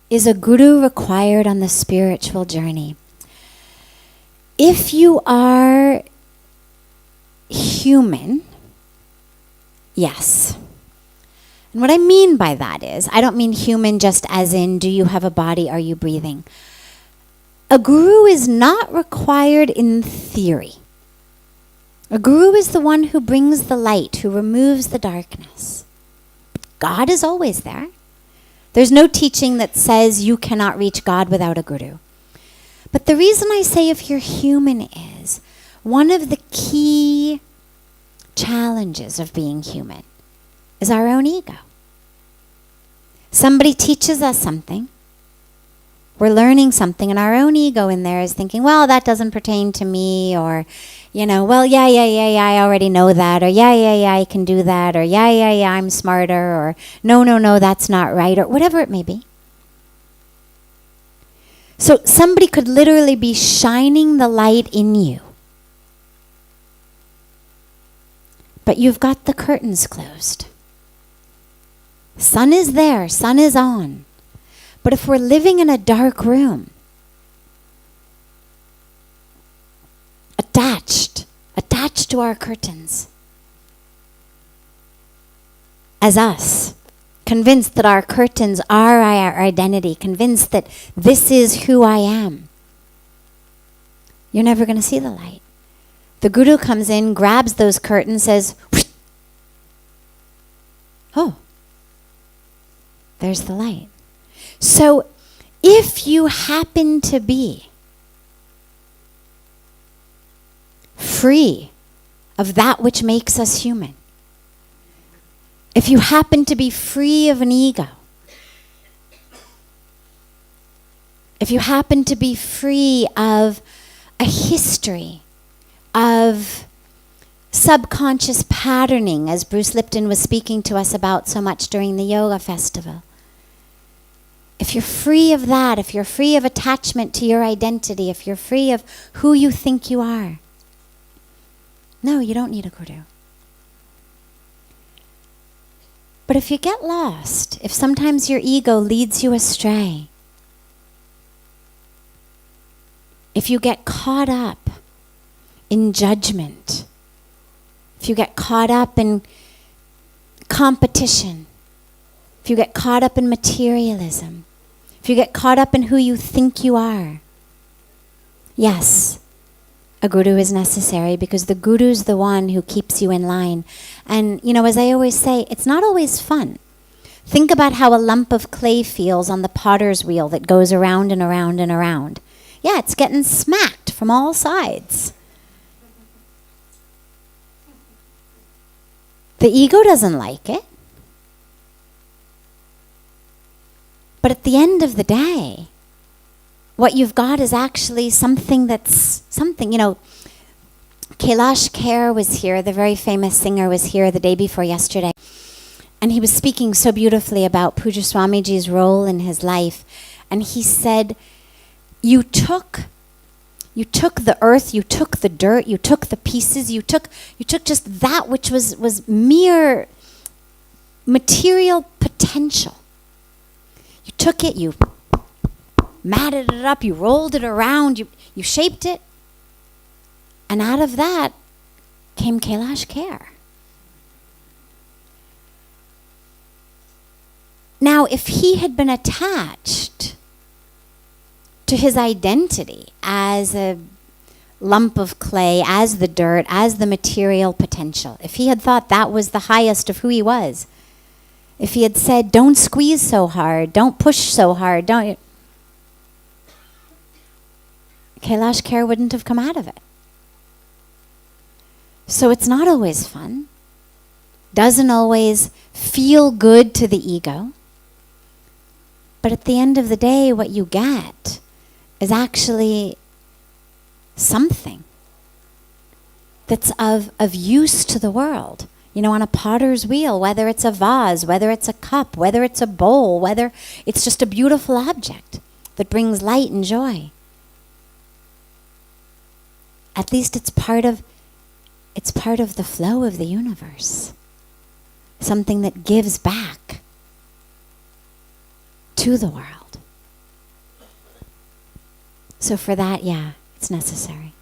Is a guru required on the spiritual journey? If you are human, yes. And what I mean by that is, I don't mean human just as in, do you have a body, are you breathing? A guru is not required in theory. A guru is the one who brings the light, who removes the darkness. God is always there. There's no teaching that says you cannot reach God without a guru. But the reason I say if you're human is, one of the key challenges of being human is our own ego. Somebody teaches us something, we're learning something, and our own ego in there is thinking, well, that doesn't pertain to me, or, well, yeah, I already know that, or yeah, I can do that, or yeah, I'm smarter, or no, that's not right, or whatever it may be. So somebody could literally be shining the light in you, but you've got the curtains closed. Sun is there, sun is on. But if we're living in a dark room, attached to our curtains, as us, convinced that our curtains are our identity, convinced that this is who I am, you're never going to see the light. The guru comes in, grabs those curtains, says, oh, there's the light. So if you happen to be free of that which makes us human, if you happen to be free of an ego, if you happen to be free of a history of subconscious patterning, as Bruce Lipton was speaking to us about so much during the yoga festival, if you're free of that, if you're free of attachment to your identity, if you're free of who you think you are, no, you don't need a guru. But if you get lost, if sometimes your ego leads you astray, if you get caught up in judgment, if you get caught up in competition, if you get caught up in materialism, if you get caught up in who you think you are, yes, a guru is necessary, because the guru's the one who keeps you in line. And, as I always say, it's not always fun. Think about how a lump of clay feels on the potter's wheel that goes around and around and around. Yeah, it's getting smacked from all sides. The ego doesn't like it. But at the end of the day, what you've got is actually something that's something, Kailash Kher was here, the very famous singer was here the day before yesterday. And he was speaking so beautifully about Pujya Swamiji's role in his life. And he said, you took the earth, you took the dirt, you took the pieces, you took just that which was mere material potential. You took it, you matted it up, you rolled it around, you shaped it, and out of that came Kailash Kher. Now, if he had been attached to his identity as a lump of clay, as the dirt, as the material potential, if he had thought that was the highest of who he was, if he had said, don't squeeze so hard, don't push so hard, Kailash Kher wouldn't have come out of it. So it's not always fun. Doesn't always feel good to the ego. But at the end of the day, what you get is actually something that's of use to the world. on a potter's wheel, whether it's a vase, whether it's a cup, whether it's a bowl, whether it's just a beautiful object that brings light and joy. At least it's part of the flow of the universe. Something that gives back to the world. So for that, yeah, it's necessary.